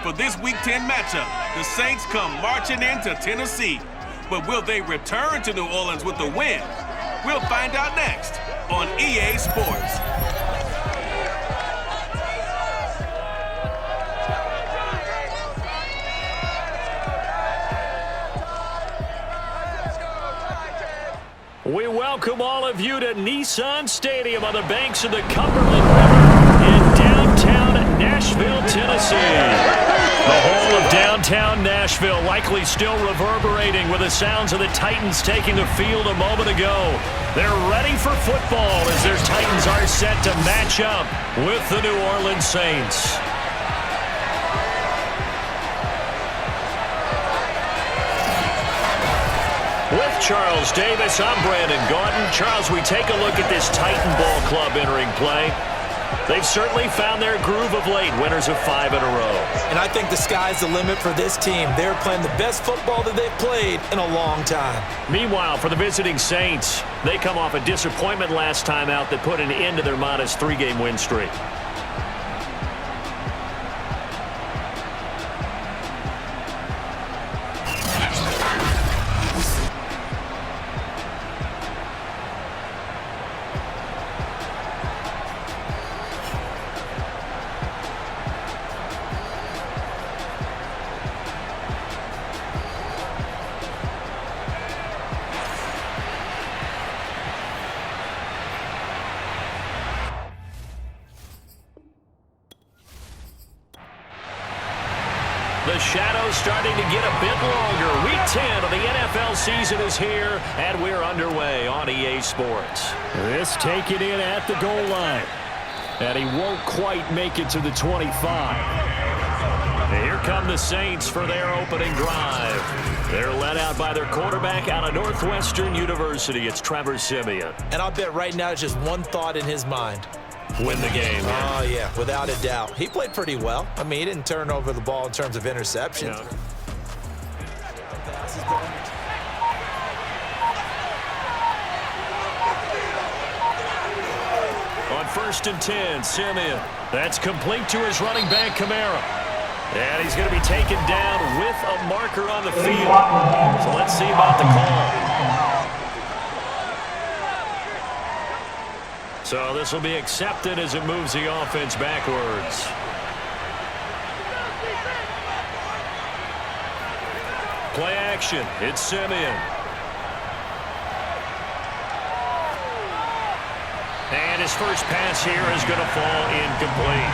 for this Week 10 matchup. The Saints come marching into Tennessee. But will they return to New Orleans with the win? We'll find out next on EA Sports. We welcome all of you to Nissan Stadium on the banks of the Cumberland River in downtown Nashville, Tennessee. The whole of downtown Nashville likely still reverberating with the sounds of the Titans taking the field a moment ago. They're ready for football as their Titans are set to match up with the New Orleans Saints. With Charles Davis, I'm Brandon Gaudin. Charles, we take a look at this Titan Ball Club entering play. They've certainly found their groove of late, winners of 5 in a row. And I think the sky's the limit for this team. They're playing the best football that they've played in a long time. Meanwhile, for the visiting Saints, they come off a disappointment last time out that put an end to their modest 3-game win streak. The shadow's starting to get a bit longer. Week 10 of the NFL season is here, and we're underway on EA Sports. This taken in at the goal line. And he won't quite make it to the 25. Here come the Saints for their opening drive. They're led out by their quarterback out of Northwestern University. It's Trevor Siemian. And I'll bet right now just one thought in his mind. Win the game. Oh, yeah, without a doubt. He played pretty well. I mean, he didn't turn over the ball in terms of interceptions. Yeah. On 1st and 10, Siemian. That's complete to his running back, Kamara. And he's going to be taken down with a marker on the field. So let's see about the call. So this will be accepted as it moves the offense backwards. Play action. It's Siemian. And his first pass here is going to fall incomplete.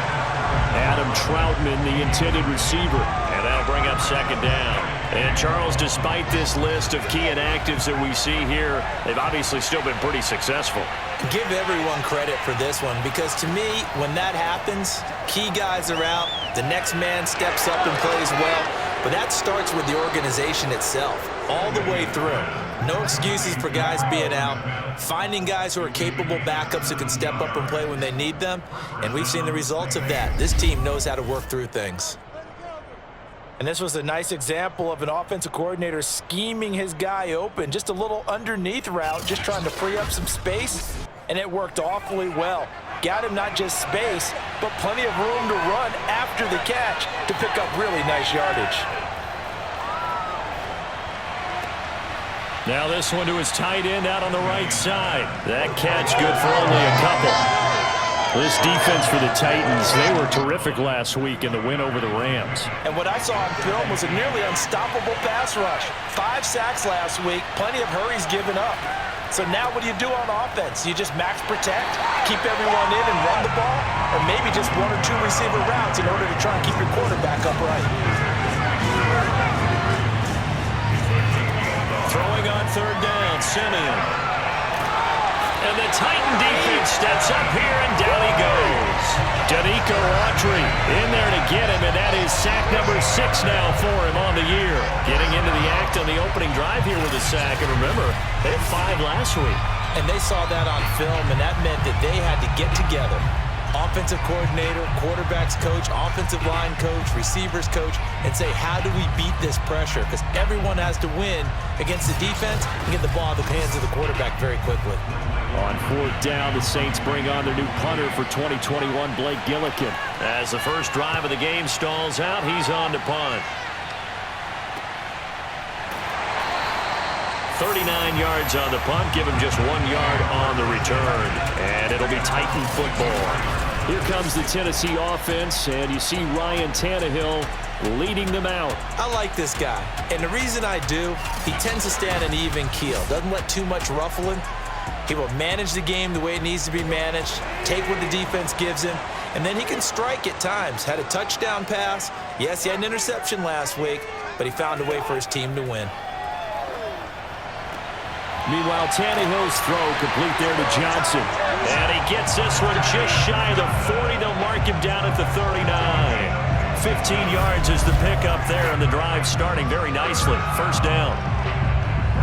Adam Troutman, the intended receiver. And that'll bring up 2nd down. And Charles, despite this list of key inactives that we see here, they've obviously still been pretty successful. Give everyone credit for this one, because to me, when that happens, key guys are out, the next man steps up and plays well, but that starts with the organization itself, all the way through. No excuses for guys being out, finding guys who are capable backups who can step up and play when they need them, and we've seen the results of that. This team knows how to work through things. And this was a nice example of an offensive coordinator scheming his guy open, just a little underneath route, just trying to free up some space, and it worked awfully well. Got him not just space, but plenty of room to run after the catch to pick up really nice yardage. Now this one to his tight end out on the right side. That catch good for only a couple. This defense for the Titans, they were terrific last week in the win over the Rams. And what I saw on film was a nearly unstoppable pass rush. 5 sacks last week, plenty of hurries given up. So now what do you do on offense? You just max protect, keep everyone in and run the ball, or maybe just 1 or 2 receiver routes in order to try and keep your quarterback upright. Throwing on 3rd down, Siemian. And the Titan defense steps up here, and down he goes. Danico Autry in there to get him, and that is sack number 6 now for him on the year. Getting into the act on the opening drive here with a sack. And remember, they had 5 last week. And they saw that on film, and that meant that they had to get together, offensive coordinator, quarterbacks coach, offensive line coach, receivers coach, and say, how do we beat this pressure? Because everyone has to win against the defense and get the ball in the hands of the quarterback very quickly. On fourth down, the Saints bring on their new punter for 2021, Blake Gillikin. As the first drive of the game stalls out, he's on to punt. 39 yards on the punt, give him just 1 yard on the return. And it'll be Titan football. Here comes the Tennessee offense, and you see Ryan Tannehill leading them out. I like this guy, and the reason I do, he tends to stay on an even keel. Doesn't let too much ruffle him. He will manage the game the way it needs to be managed, take what the defense gives him, and then he can strike at times. Had a touchdown pass. Yes, he had an interception last week, but he found a way for his team to win. Meanwhile, Tannehill's throw complete there to Johnson. And he gets this one just shy of the 40. They'll mark him down at the 39. 15 yards is the pickup there, and the drive starting very nicely. First down.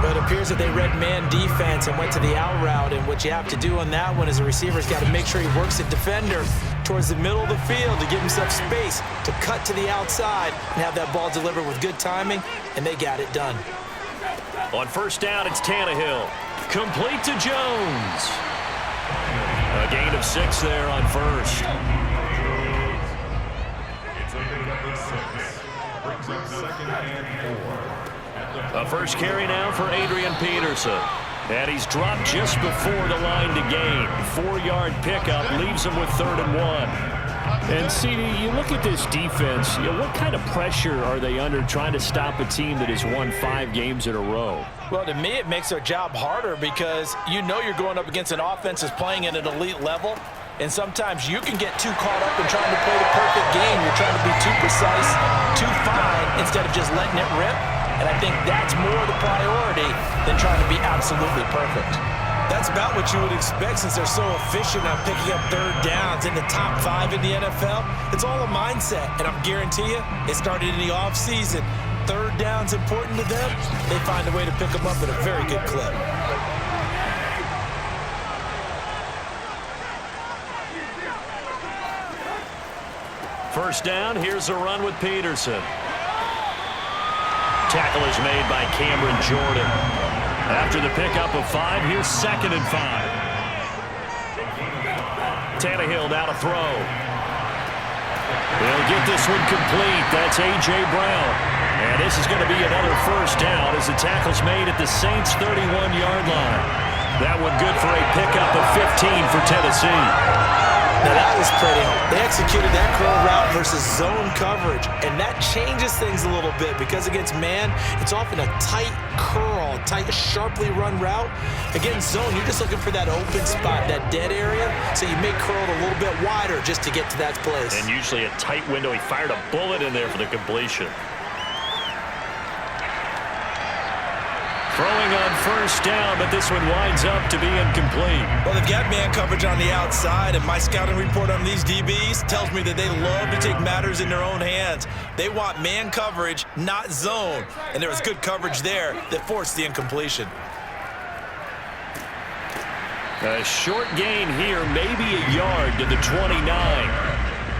But it appears that they read man defense and went to the out route, and what you have to do on that one is the receiver's got to make sure he works at defender towards the middle of the field to give himself space to cut to the outside and have that ball delivered with good timing, and they got it done. On first down, it's Tannehill. Complete to Jones. A gain of 6 there on first. It's a pickup of 6. Brings up second and 4. A first carry now for Adrian Peterson. And he's dropped just before the line to gain. 4-yard pickup leaves him with 3rd and 1. And, CD, you look at this defense, what kind of pressure are they under trying to stop a team that has won 5 games in a row? Well, to me, it makes their job harder because you know you're going up against an offense that's playing at an elite level, and sometimes you can get too caught up in trying to play the perfect game. You're trying to be too precise, too fine, instead of just letting it rip. And I think that's more the priority than trying to be absolutely perfect. That's about what you would expect since they're so efficient on picking up 3rd downs in the top 5 in the NFL. It's all a mindset, and I guarantee you, it started in the offseason. 3rd down's important to them. They find a way to pick them up at a very good clip. First down, here's a run with Peterson. Tackle is made by Cameron Jordan. After the pickup of 5, here's 2nd and 5. Tannehill now to throw. He'll get this one complete. That's A.J. Brown. And this is going to be another first down as the tackle's made at the Saints' 31-yard line. That one good for a pickup of 15 for Tennessee. Now that was pretty. They executed that curl route versus zone coverage, and that changes things a little bit because against man, it's often a tight curl, tight, sharply run route. Against zone, you're just looking for that open spot, that dead area, so you may curl it a little bit wider just to get to that place. And usually a tight window. He fired a bullet in there for the completion. Throwing on first down, but this one winds up to be incomplete. Well, they've got man coverage on the outside, and my scouting report on these DBs tells me that they love to take matters in their own hands. They want man coverage, not zone, and there was good coverage there that forced the incompletion. A short gain here, maybe a yard to the 29.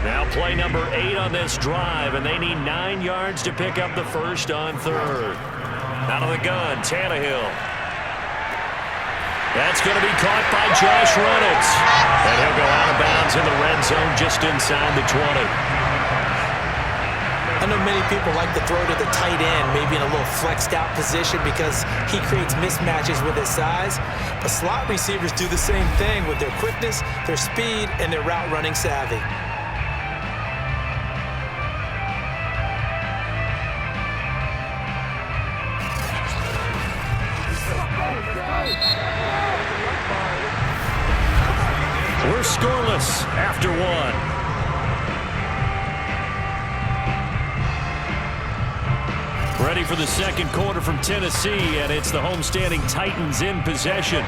Now play number 8 on this drive, and they need 9 yards to pick up the first on 3rd. Out of the gun, Tannehill. That's going to be caught by Josh Reynolds. And he'll go out of bounds in the red zone just inside the 20. I know many people like to throw to the tight end, maybe in a little flexed out position because he creates mismatches with his size. But slot receivers do the same thing with their quickness, their speed, and their route running savvy. We're scoreless after 1. Ready for the second quarter from Tennessee, and it's the homestanding Titans in possession.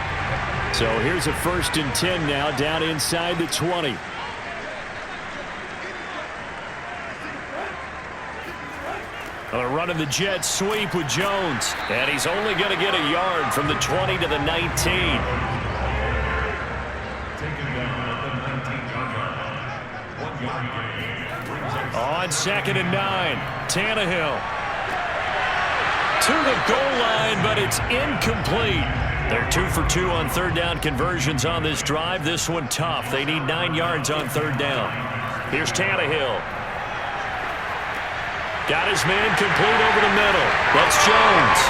So here's a 1st and 10 now, down inside the 20. Running the jet sweep with Jones, and he's only going to get a yard from the 20 to the 19. Taken down at the 19-yard line. 1-yard gain. Brings up On 2nd and 9, Tannehill to the goal line, but it's incomplete. They're 2 for 2 on third down conversions on this drive. This one tough. They need 9 yards on third down. Here's Tannehill. Got his man complete over the middle. That's Jones.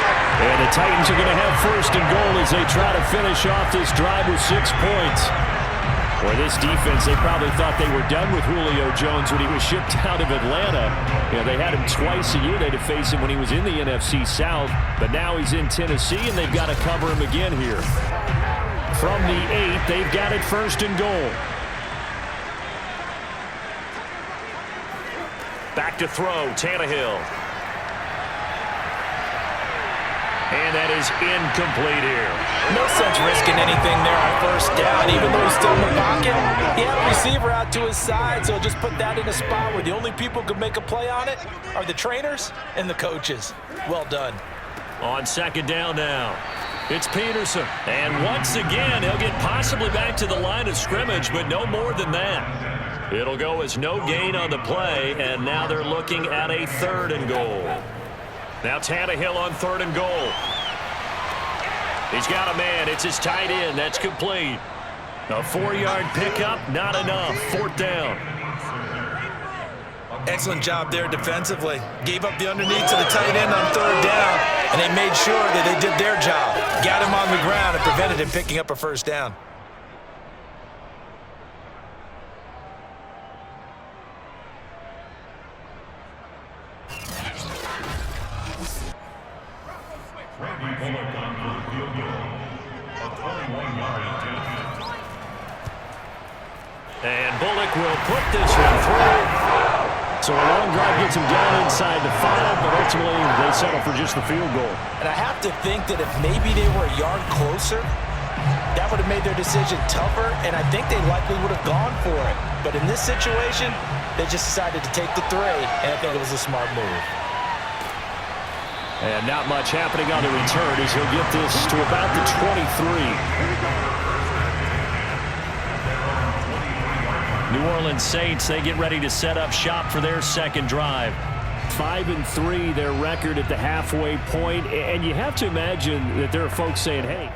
And the Titans are going to have 1st and goal as they try to finish off this drive with 6 points. Well, this defense, they probably thought they were done with Julio Jones when he was shipped out of Atlanta. You know, they had him twice a year. They had to face him when he was in the NFC South. But now he's in Tennessee, and they've got to cover him again here. From the 8, they've got it 1st and goal. Back to throw, Tannehill. And that is incomplete here. No sense risking anything there on 1st down, even though he's still in the pocket. He had a receiver out to his side, so just put that in a spot where the only people who can make a play on it are the trainers and the coaches. Well done. On 2nd down now, it's Peterson. And once again, he'll get possibly back to the line of scrimmage, but no more than that. It'll go as no gain on the play, and now they're looking at a 3rd and goal. Now Tannehill on 3rd and goal. He's got a man. It's his tight end. That's complete. A 4-yard pickup, not enough. 4th down. Excellent job there defensively. Gave up the underneath to the tight end on 3rd down, and they made sure that they did their job. Got him on the ground and prevented him picking up a 1st down. Bullock on for the field goal. A 21-yard attempt. And Bullock will put this one through. So a long drive gets him down inside the 5, but ultimately they settle for just the field goal. And I have to think that if maybe they were a yard closer, that would have made their decision tougher, and I think they likely would have gone for it. But in this situation, they just decided to take the 3, and I think it was a smart move. And not much happening on the return as he'll get this to about the 23. New Orleans Saints, they get ready to set up shop for their 2nd drive. 5-3, their record at the halfway point. And you have to imagine that there are folks saying, hey,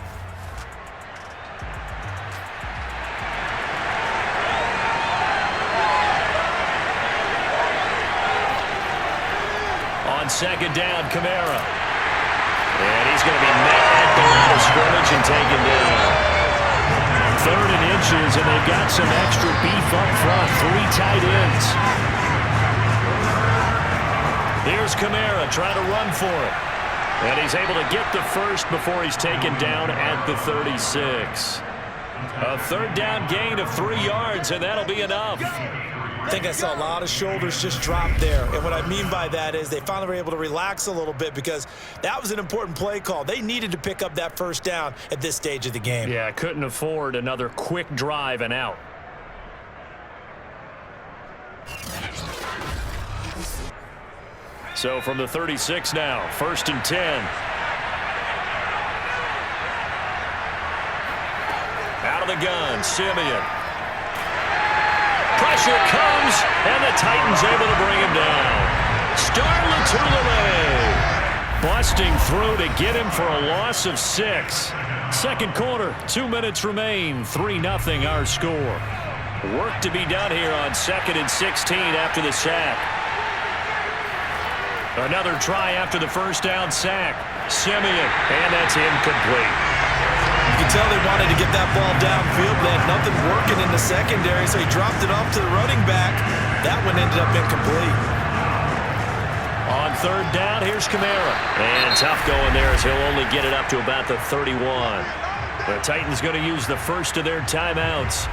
on 2nd down, Kamara. And he's going to be met at the line of scrimmage and taken down. 3rd and inches, and they've got some extra beef up front. 3 tight ends. Here's Kamara trying to run for it. And he's able to get the 1st before he's taken down at the 36. A 3rd down gain of 3 yards, and that'll be enough. I think I saw a lot of shoulders just drop there. And what I mean by that is they finally were able to relax a little bit because that was an important play call. They needed to pick up that 1st down at this stage of the game. Yeah, couldn't afford another quick drive and out. So from the 36 now, 1st and 10. Out of the gun, Simeon. Pressure comes, and the Titans able to bring him down. Starlin busting through to get him for a loss of 6. 2nd quarter, 2 minutes remain. 3-0 our score. Work to be done here on 2nd and 16 after the sack. Another try after the 1st down sack. Simeon, and that's incomplete. You can tell they wanted to get that ball downfield. They had nothing working in the secondary, so he dropped it off to the running back. That one ended up incomplete. On 3rd down, here's Kamara. And tough going there as he'll only get it up to about the 31. The Titans going to use the 1st of their timeouts.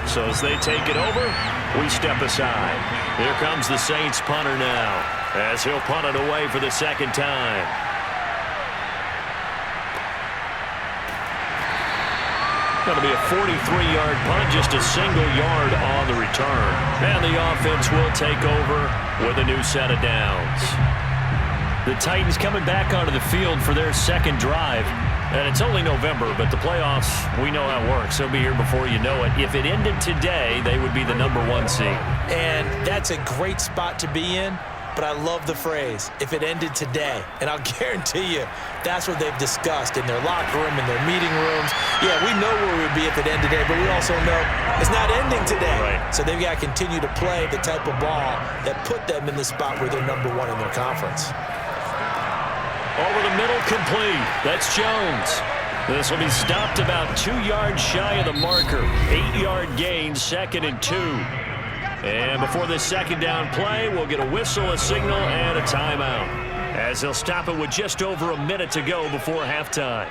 So as they take it over, we step aside. Here comes the Saints punter now as he'll punt it away for the 2nd time. Going to be a 43-yard punt, just a single yard on the return. And the offense will take over with a new set of downs. The Titans coming back onto the field for their 2nd drive. And it's only November, but the playoffs, we know how it works. They'll be here before you know it. If it ended today, they would be the #1 seed. And that's a great spot to be in, but I love the phrase, if it ended today. And I'll guarantee you, that's what they've discussed in their locker room, in their meeting rooms. Yeah, we know where we'd be if it ended today, but we also know it's not ending today. Right. So they've got to continue to play the type of ball that put them in the spot where they're #1 in their conference. Over the middle, complete. That's Jones. This will be stopped about 2 yards shy of the marker. 8-yard gain, 2nd and 2. And before this second down play, we'll get a whistle, a signal, and a timeout, as they'll stop it with just over a minute to go before halftime.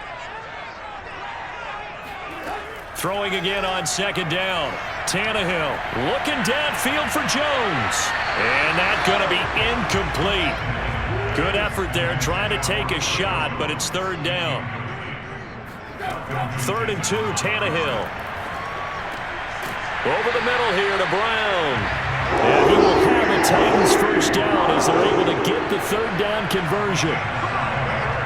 Throwing again on 2nd down. Tannehill looking downfield for Jones. And that's going to be incomplete. Good effort there, trying to take a shot, but it's 3rd down. 3rd and 2, Tannehill. Over the middle here to Brown. And he will have the Titans first down as they're able to get the 3rd down conversion.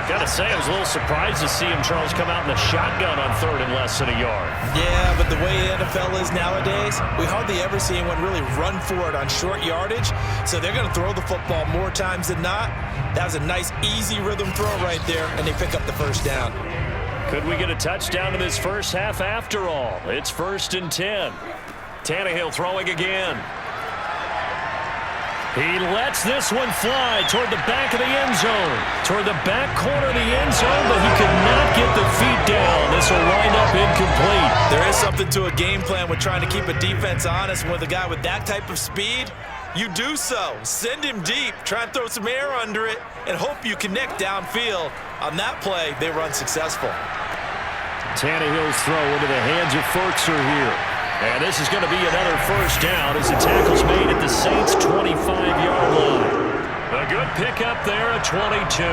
Got to say, I was a little surprised to see him, Charles, come out in the shotgun on 3rd and less than a yard. Yeah, but the way the NFL is nowadays, we hardly ever see anyone really run for it on short yardage. So they're going to throw the football more times than not. That was a nice, easy rhythm throw right there, and they pick up the first down. Could we get a touchdown in this first half after all? It's 1st and 10. Tannehill throwing again. He lets this one fly toward the back of the end zone. Toward the back corner of the end zone, but he could not get the feet down. This will wind up incomplete. There is something to a game plan with trying to keep a defense honest. With a guy with that type of speed, you do so. Send him deep. Try and throw some air under it and hope you connect downfield. On that play, they were unsuccessful. Tannehill's throw into the hands of Ferkser here. And this is going to be another first down as the tackle's made at the Saints' 25-yard line. A good pickup there at 22.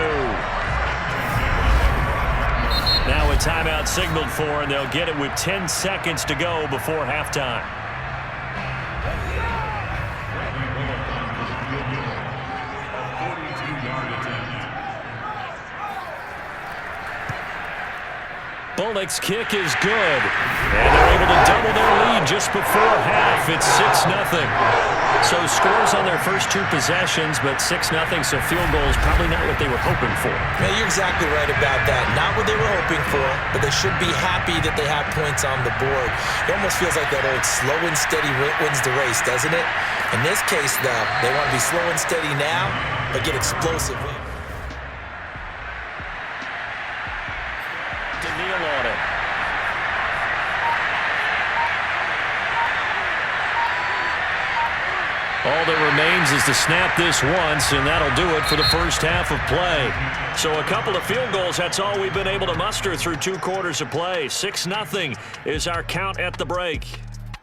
Now a timeout signaled for, and they'll get it with 10 seconds to go before halftime. Bullock's kick is good. And they're able to double their lead just before half. It's 6-0. So scores on their first 2 possessions, but 6-0, so field goal is probably not what they were hoping for. Yeah, you're exactly right about that. Not what they were hoping for, but they should be happy that they have points on the board. It almost feels like that old slow and steady wins the race, doesn't it? In this case, though, they want to be slow and steady now, but get explosive wins. All that remains is to snap this once, and that'll do it for the first half of play. So a couple of field goals, that's all we've been able to muster through 2 quarters of play. 6-0 is our count at the break.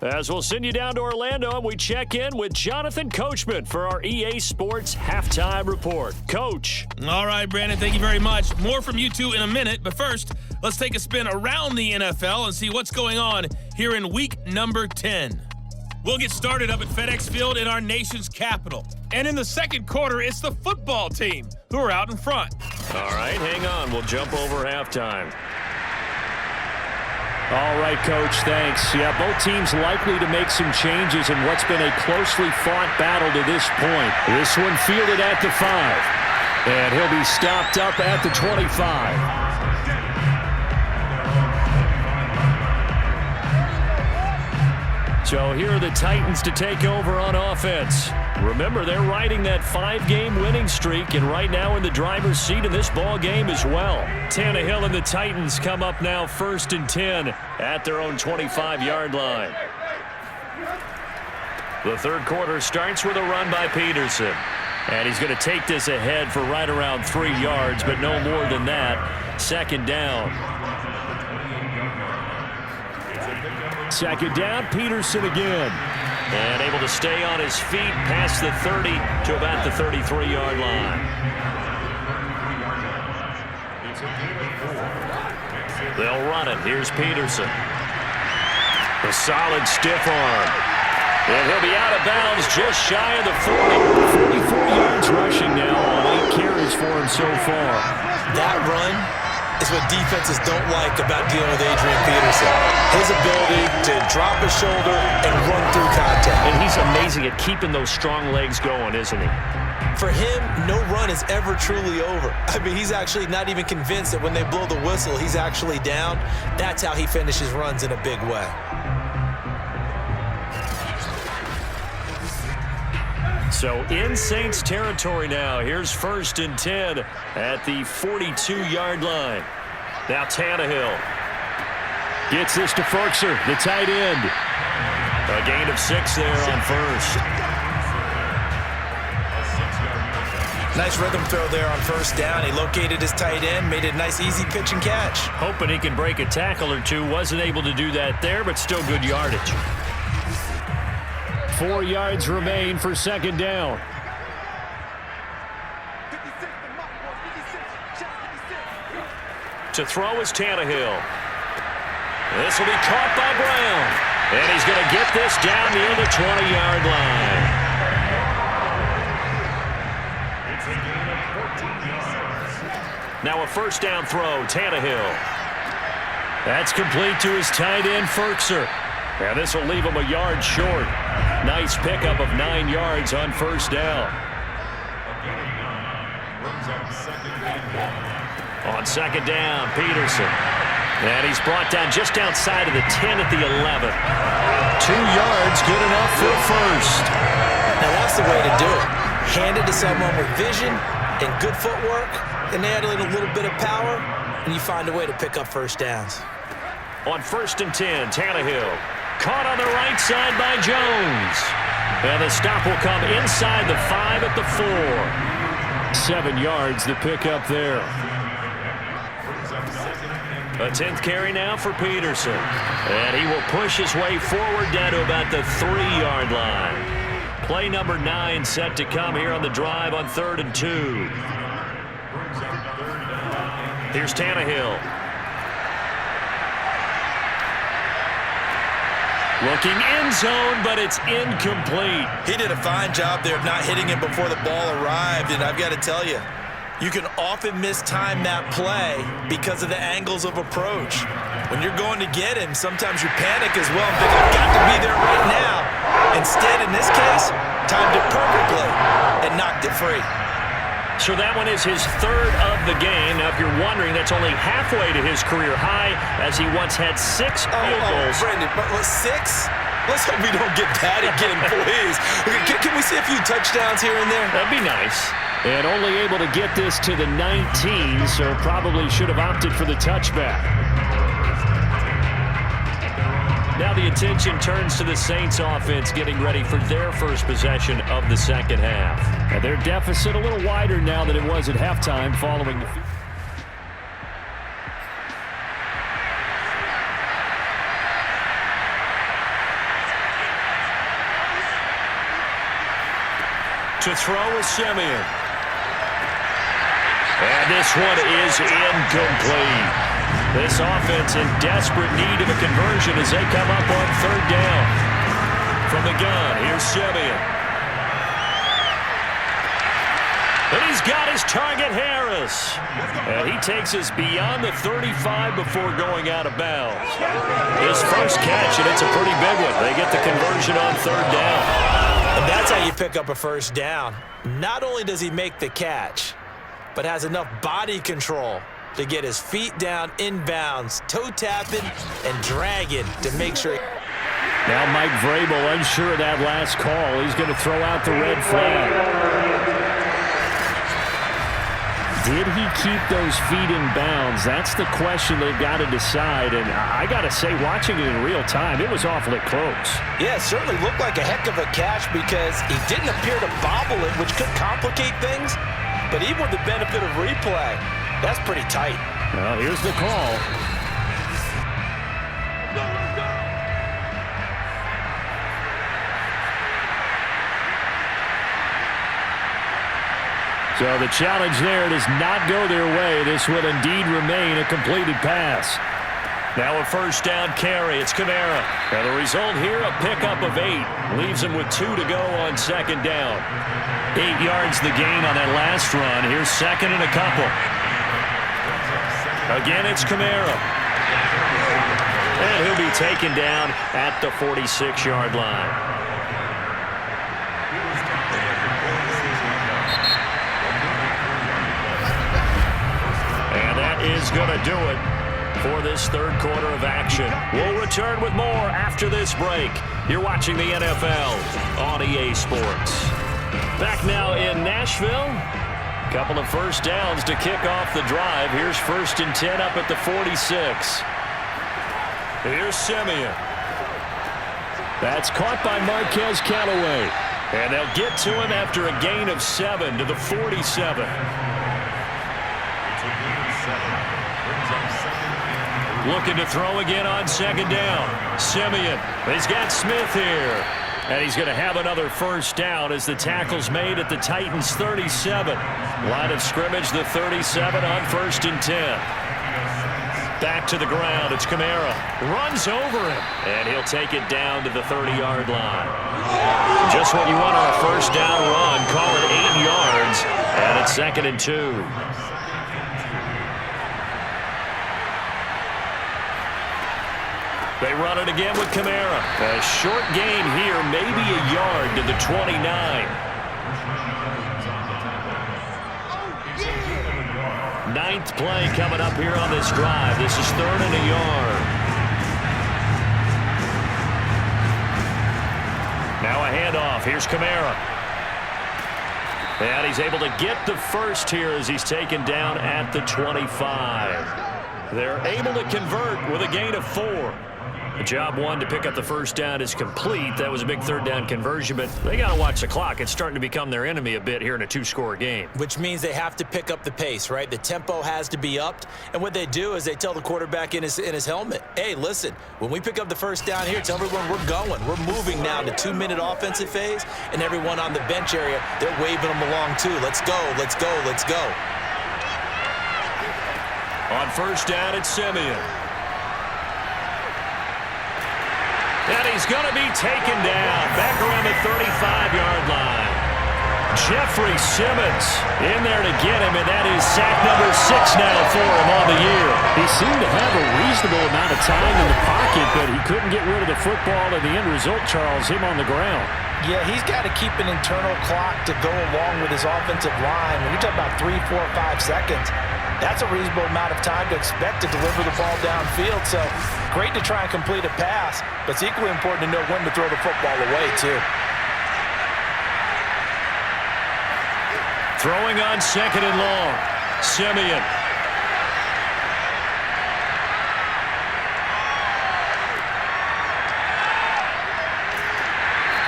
As we'll send you down to Orlando, and we check in with Jonathan Coachman for our EA Sports Halftime Report. Coach. All right, Brandon, thank you very much. More from you two in a minute, but first, let's take a spin around the NFL and see what's going on here in week number 10. We'll get started up at FedEx Field in our nation's capital. And in the second quarter, it's the football team who are out in front. All right, hang on. We'll jump over halftime. All right, Coach, thanks. Yeah, both teams likely to make some changes in what's been a closely fought battle to this point. This one fielded at the 5. And he'll be stopped up at the 25. So here are the Titans to take over on offense. Remember, they're riding that 5-game winning streak, and right now in the driver's seat in this ball game as well. Tannehill and the Titans come up now 1st and 10 at their own 25-yard line. The third quarter starts with a run by Peterson. And he's going to take this ahead for right around 3 yards, but no more than that. 2nd down. 2nd down, Peterson again. And able to stay on his feet past the 30 to about the 33-yard line. They'll run it. Here's Peterson. A solid stiff arm. And he'll be out of bounds just shy of the 40. 44 yards rushing now on 8 carries for him so far. That run is what defenses don't like about dealing with Adrian Peterson. His ability to drop his shoulder and run through contact. And he's amazing at keeping those strong legs going, isn't he? For him, no run is ever truly over. I mean, he's actually not even convinced that when they blow the whistle, he's actually down. That's how he finishes runs in a big way. So in Saints territory now. Here's 1st and 10 at the 42-yard line. Now Tannehill gets this to Ferkser, the tight end. A gain of 6 there on 1st. Nice rhythm throw there on 1st down. He located his tight end, made it a nice easy pitch and catch. Hoping he can break a tackle or two. Wasn't able to do that there, but still good yardage. 4 yards remain for 2nd down. To throw is Tannehill. This will be caught by Brown. And he's going to get this down near the 20-yard line. Now a 1st down throw, Tannehill. That's complete to his tight end, Ferkser. And this will leave him a yard short. Nice pickup of 9 yards on 1st down. On 2nd down, Peterson. And he's brought down just outside of the 10 at the 11. 2 yards, good enough for a 1st. Now that's the way to do it. Hand it to someone with vision and good footwork, and add a little bit of power, and you find a way to pick up 1st downs. On 1st and 10, Tannehill. Caught on the right side by Jones. And the stop will come inside the 5 at the 4. 7 yards the pickup there. A 10th carry now for Peterson. And he will push his way forward down to about the 3-yard line. Play number 9 set to come here on the drive on 3rd and 2. Here's Tannehill. Looking end zone, but it's incomplete. He did a fine job there of not hitting it before the ball arrived, and I've got to tell you, you can often mistime that play because of the angles of approach. When you're going to get him, sometimes you panic as well and think, I've got to be there right now. Instead, in this case, timed it perfectly and knocked it free. So that one is his 3rd of the game. Now, if you're wondering, that's only halfway to his career high, as he once had 6 field goals. Brendan, but 6? Let's hope we don't get that again, please. Can we see a few touchdowns here and there? That'd be nice. And only able to get this to the 19, so probably should have opted for the touchback. Now the attention turns to the Saints offense getting ready for their first possession of the 2nd half. And their deficit a little wider now than it was at halftime following the... To throw is Simeon. And this one is incomplete. This offense in desperate need of a conversion as they come up on 3rd down. From the gun, here's Simeon. And he's got his target, Harris. And he takes us beyond the 35 before going out of bounds. His first catch, and it's a pretty big one. They get the conversion on 3rd down. And that's how you pick up a 1st down. Not only does he make the catch, but has enough body control to get his feet down inbounds, toe tapping and dragging to make sure. Now Mike Vrabel unsure of that last call. He's going to throw out the red flag. Did he keep those feet in bounds? That's the question they've got to decide. And I got to say, watching it in real time, it was awfully close. Yeah, it certainly looked like a heck of a catch because he didn't appear to bobble it, which could complicate things. But even with the benefit of replay, that's pretty tight. Well, here's the call. So the challenge there does not go their way. This will indeed remain a completed pass. Now a 1st down carry. It's Kamara. Now the result here, a pickup of 8. Leaves him with 2 to go on 2nd down. 8 yards the gain on that last run. Here's 2nd and a couple. Again, it's Kamara. And he'll be taken down at the 46-yard line. And that is going to do it for this third quarter of action. We'll return with more after this break. You're watching the NFL on EA Sports. Back now in Nashville. Couple of first downs to kick off the drive. Here's 1st and 10 up at the 46. Here's Simeon. That's caught by Marquez Callaway. And they'll get to him after a gain of 7 to the 47. Looking to throw again on 2nd down. Simeon. He's got Smith here. And he's going to have another first down as the tackle's made at the Titans' 37. Line of scrimmage, the 37 on 1st and 10. Back to the ground. It's Kamara. Runs over him. And he'll take it down to the 30-yard line. Just what you want on a first down run. Call it 8 yards. And it's 2nd and 2. They run it again with Kamara. A short gain here, maybe a yard to the 29. Ninth play coming up here on this drive. This is 3rd and a yard. Now a handoff. Here's Kamara. And he's able to get the first here as he's taken down at the 25. They're able to convert with a gain of 4. Job 1 to pick up the first down is complete. That was a big 3rd down conversion, but they got to watch the clock. It's starting to become their enemy a bit here in a 2-score game. Which means they have to pick up the pace, right? The tempo has to be upped, and what they do is they tell the quarterback in his helmet, hey, listen, when we pick up the first down here, tell everyone we're going. We're moving now to 2-minute offensive phase, and everyone on the bench area, they're waving them along too. Let's go, let's go, let's go. On first down, it's Simeon. And he's going to be taken down back around the 35-yard line. Jeffrey Simmons in there to get him, and that is sack number 6 now for him on the year. He seemed to have a reasonable amount of time in the pocket, but he couldn't get rid of the football, and the end result, Charles, him on the ground. Yeah, he's got to keep an internal clock to go along with his offensive line. When you're talking about 3, 4, 5 seconds, that's a reasonable amount of time to expect to deliver the ball downfield. So great to try and complete a pass, but it's equally important to know when to throw the football away, too. Throwing on 2nd and long. Simeon.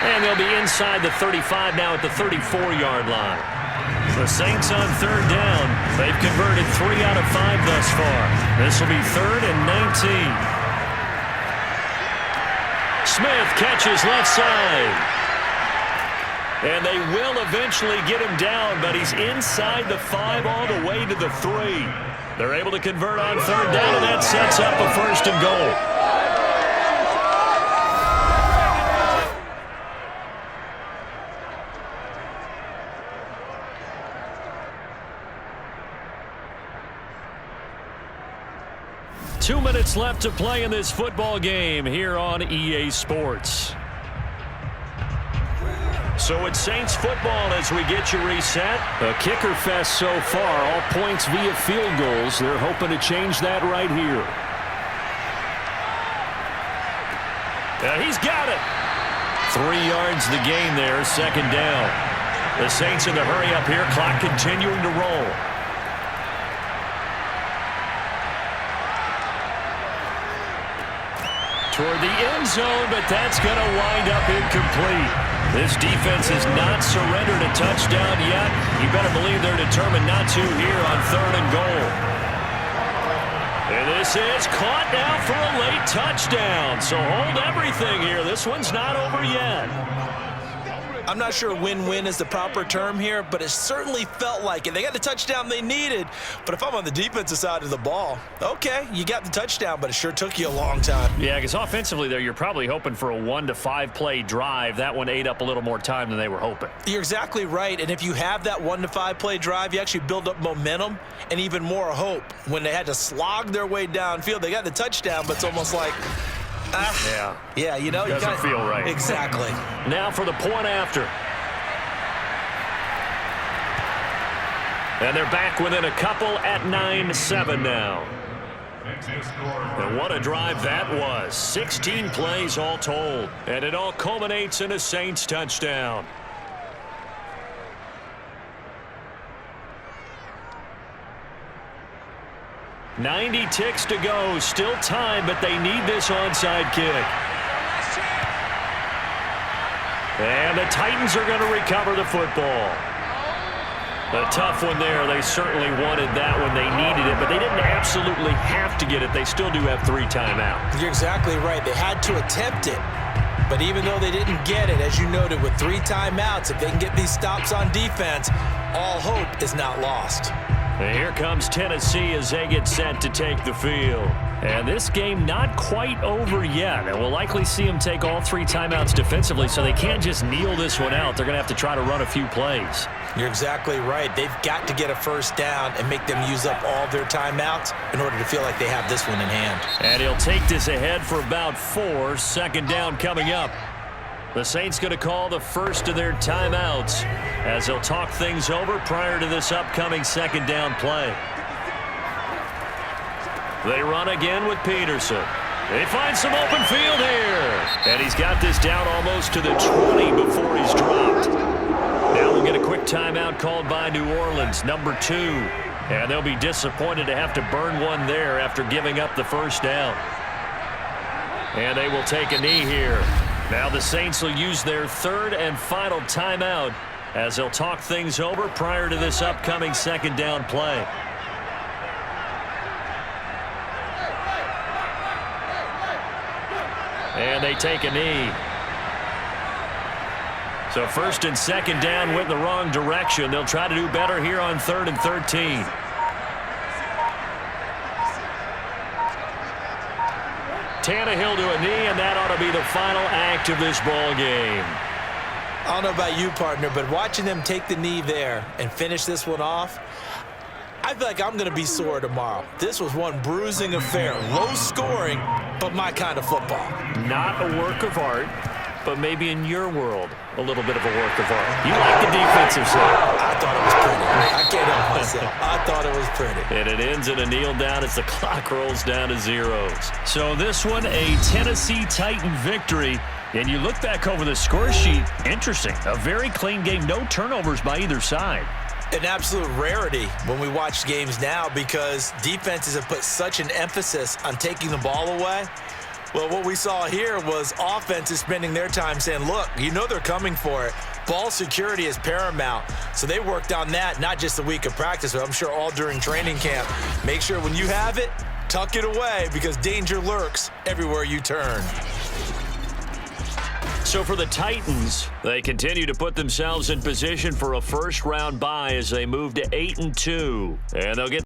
And they'll be inside the 35 now at the 34-yard line. The Saints on 3rd down. They've converted 3 out of 5 thus far. This will be 3rd and 19. Smith catches left side. And they will eventually get him down, but he's inside the 5 all the way to the 3. They're able to convert on 3rd down, and that sets up a 1st and goal. Two minutes left to play in this football game here on EA Sports. So it's Saints football as we get you reset. A kicker fest so far, all points via field goals. They're hoping to change that right here. He's got it. 3 yards the gain there, 2nd down. The Saints in the hurry up here, clock continuing to roll. Toward the end zone, but that's going to wind up incomplete. This defense has not surrendered a touchdown yet. You better believe they're determined not to here on 3rd and goal. And this is caught now for a late touchdown. So hold everything here. This one's not over yet. I'm not sure win-win is the proper term here, but it certainly felt like it. They got the touchdown they needed, but if I'm on the defensive side of the ball, okay, you got the touchdown, but it sure took you a long time. Yeah, because offensively there, you're probably hoping for a 1 to 5 play drive. That one ate up a little more time than they were hoping. You're exactly right, and if you have that 1 to 5 play drive, you actually build up momentum and even more hope. When they had to slog their way downfield, they got the touchdown, but it's almost like, yeah, you know, doesn't feel right. Exactly. Now for the point after. And they're back within a couple at 9-7 now. And what a drive that was. 16 plays all told. And it all culminates in a Saints touchdown. .90 ticks to go. Still time, but they need this onside kick. And the Titans are going to recover the football. A tough one there. They certainly wanted that when they needed it, but they didn't absolutely have to get it. They still do have 3 timeouts. You're exactly right. They had to attempt it, but even though they didn't get it, as you noted, with 3 timeouts, if they can get these stops on defense, all hope is not lost. And here comes Tennessee as they get set to take the field. And this game not quite over yet. And we'll likely see them take all 3 timeouts defensively, so they can't just kneel this one out. They're going to have to try to run a few plays. You're exactly right. They've got to get a first down and make them use up all their timeouts in order to feel like they have this one in hand. And he'll take this ahead for about 4. Second down coming up. The Saints going to call the first of their timeouts as they'll talk things over prior to this upcoming second down play. They run again with Peterson. They find some open field here. And he's got this down almost to the 20 before he's dropped. Now we'll get a quick timeout called by New Orleans, number 2. And they'll be disappointed to have to burn one there after giving up the first down. And they will take a knee here. Now the Saints will use their 3rd and final timeout as they'll talk things over prior to this upcoming second down play. And they take a knee. So 1st and 2nd down went the wrong direction. They'll try to do better here on 3rd and 13. Tannehill to a knee, and that ought to be the final act of this ball game. I don't know about you, partner, but watching them take the knee there and finish this one off, I feel like I'm going to be sore tomorrow. This was one bruising affair. Low scoring, but my kind of football. Not a work of art, but maybe in your world, a little bit of a work of art. You like the defensive side. I thought it was pretty. I can't help myself. I thought it was pretty. And it ends in a kneel down as the clock rolls down to zeros. So this one, a Tennessee Titan victory. And you look back over the score sheet, interesting. A very clean game, no turnovers by either side. An absolute rarity when we watch games now because defenses have put such an emphasis on taking the ball away. Well, what we saw here was offenses spending their time saying, look, you know they're coming for it. Ball security is paramount. So they worked on that, not just a week of practice, but I'm sure all during training camp. Make sure when you have it, tuck it away because danger lurks everywhere you turn. So for the Titans, they continue to put themselves in position for a first-round bye as they move to 8-2. And they'll get